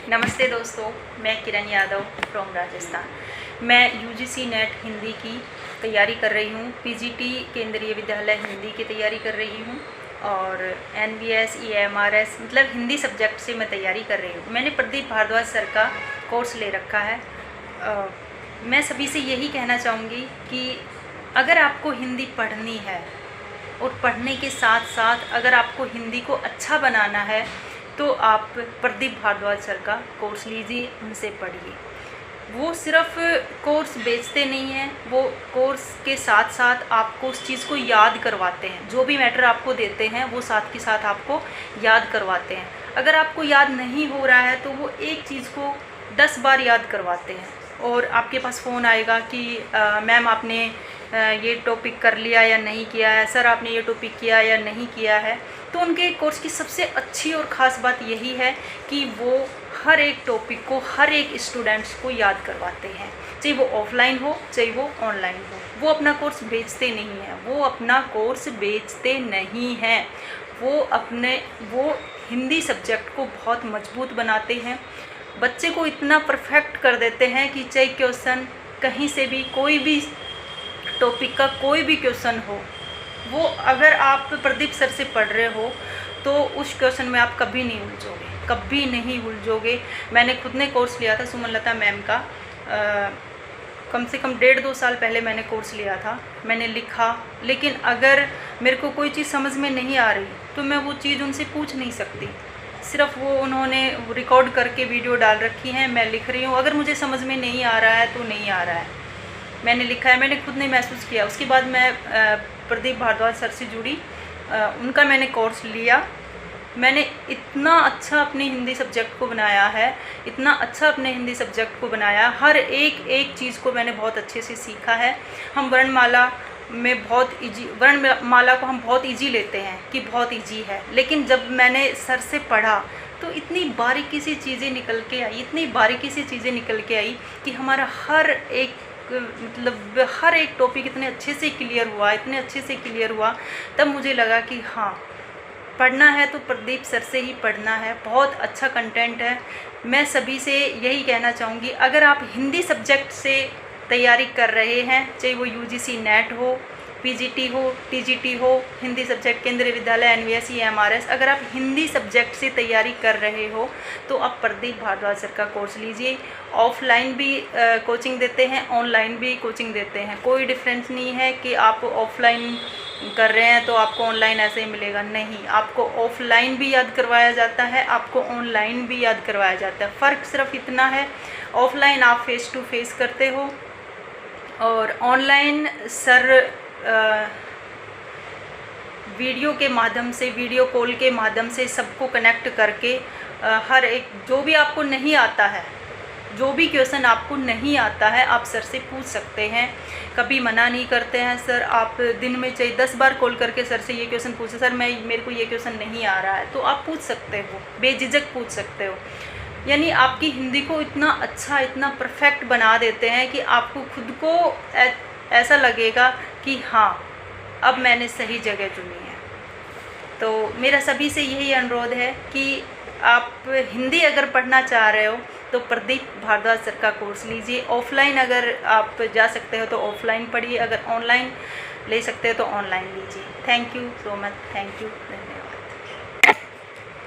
नमस्ते दोस्तों, मैं किरण यादव फ्रॉम राजस्थान। मैं यूजीसी नेट हिंदी की तैयारी कर रही हूँ। पीजीटी केंद्रीय विद्यालय हिंदी की तैयारी कर रही हूँ और एनबीएस ईएमआरएस मतलब हिंदी सब्जेक्ट से मैं तैयारी कर रही हूँ। मैंने प्रदीप भारद्वाज सर का कोर्स ले रखा है। मैं सभी से यही कहना चाहूँगी कि अगर आपको हिंदी पढ़नी है और पढ़ने के साथ साथ अगर आपको हिंदी को अच्छा बनाना है तो आप प्रदीप भारद्वाज सर का कोर्स लीजिए, उनसे पढ़िए। वो सिर्फ कोर्स बेचते नहीं हैं, वो कोर्स के साथ साथ आपको उस चीज़ को याद करवाते हैं। जो भी मैटर आपको देते हैं वो साथ के साथ आपको याद करवाते हैं। अगर आपको याद नहीं हो रहा है तो वो एक चीज़ को 10 बार याद करवाते हैं और आपके पास फ़ोन आएगा कि मैम आपने ये टॉपिक कर लिया या नहीं किया है, सर आपने ये टॉपिक किया या नहीं किया है। तो उनके कोर्स की सबसे अच्छी और ख़ास बात यही है कि वो हर एक टॉपिक को हर एक स्टूडेंट्स को याद करवाते हैं, चाहे वो ऑफलाइन हो चाहे वो ऑनलाइन हो। वो अपना कोर्स बेचते नहीं हैं, वो अपना कोर्स बेचते नहीं हैं। वो हिंदी सब्जेक्ट को बहुत मजबूत बनाते हैं, बच्चे को इतना परफेक्ट कर देते हैं कि चाहे क्वेश्चन कहीं से भी कोई भी टॉपिक का कोई भी क्वेश्चन हो, वो अगर आप प्रदीप सर से पढ़ रहे हो तो उस क्वेश्चन में आप कभी नहीं उलझोगे, कभी नहीं उलझोगे। मैंने खुद ने कोर्स लिया था सुमनलता मैम का, कम से कम 1.5-2 साल पहले मैंने कोर्स लिया था। मैंने लिखा, लेकिन अगर मेरे को कोई चीज़ समझ में नहीं आ रही तो मैं वो चीज़ उनसे पूछ नहीं सकती। सिर्फ वो उन्होंने रिकॉर्ड करके वीडियो डाल रखी हैं, मैं लिख रही हूँ। अगर मुझे समझ में नहीं आ रहा है तो नहीं आ रहा है, मैंने लिखा है, मैंने खुद ने महसूस किया। उसके बाद मैं प्रदीप भारद्वाज सर से जुड़ी, उनका मैंने कोर्स लिया। मैंने इतना अच्छा अपने हिंदी सब्जेक्ट को बनाया है, इतना अच्छा अपने हिंदी सब्जेक्ट को बनाया। हर एक चीज़ को मैंने बहुत अच्छे से सीखा है। हम वर्णमाला में बहुत ईजी, वर्णमाला को हम बहुत ईजी लेते हैं कि बहुत ईजी है, लेकिन जब मैंने सर से पढ़ा तो इतनी बारीकी सी चीज़ें निकल के आई, इतनी बारीकी सी चीज़ें निकल के आई कि हमारा हर एक टॉपिक इतने अच्छे से क्लियर हुआ, इतने अच्छे से क्लियर हुआ। तब मुझे लगा कि हाँ, पढ़ना है तो प्रदीप सर से ही पढ़ना है। बहुत अच्छा कंटेंट है। मैं सभी से यही कहना चाहूँगी, अगर आप हिंदी सब्जेक्ट से तैयारी कर रहे हैं, चाहे वो यूजीसी नेट हो, पीजीटी हो, टीजीटी हो, हिंदी सब्जेक्ट केंद्रीय विद्यालय एनवीएस ईएमआरएस, अगर आप हिंदी सब्जेक्ट से तैयारी कर रहे हो तो आप प्रदीप भारद्वाज सर का कोर्स लीजिए। ऑफलाइन भी कोचिंग देते हैं, ऑनलाइन भी कोचिंग देते हैं। कोई डिफरेंस नहीं है कि आप ऑफलाइन कर रहे हैं तो आपको ऑनलाइन ऐसे ही मिलेगा, नहीं। आपको ऑफलाइन भी याद करवाया जाता है, आपको ऑनलाइन भी याद करवाया जाता है। फ़र्क सिर्फ इतना है, ऑफलाइन आप फेस टू फेस करते हो और ऑनलाइन सर वीडियो के माध्यम से, वीडियो कॉल के माध्यम से सबको कनेक्ट करके हर एक जो भी आपको नहीं आता है, जो भी क्वेश्चन आपको नहीं आता है, आप सर से पूछ सकते हैं। कभी मना नहीं करते हैं सर। आप दिन में चाहे 10 बार कॉल करके सर से ये क्वेश्चन पूछे, सर मेरे को ये क्वेश्चन नहीं आ रहा है, तो आप पूछ सकते हो, बेझिझक पूछ सकते हो। यानी आपकी हिंदी को इतना अच्छा, इतना परफेक्ट बना देते हैं कि आपको खुद को ऐसा लगेगा कि हाँ, अब मैंने सही जगह चुनी है। तो मेरा सभी से यही अनुरोध है कि आप हिंदी अगर पढ़ना चाह रहे हो तो प्रदीप भारद्वाज सर का कोर्स लीजिए। ऑफलाइन अगर आप जा सकते हो तो ऑफलाइन पढ़िए, अगर ऑनलाइन ले सकते हो तो ऑनलाइन लीजिए। Thank you so much, thank you.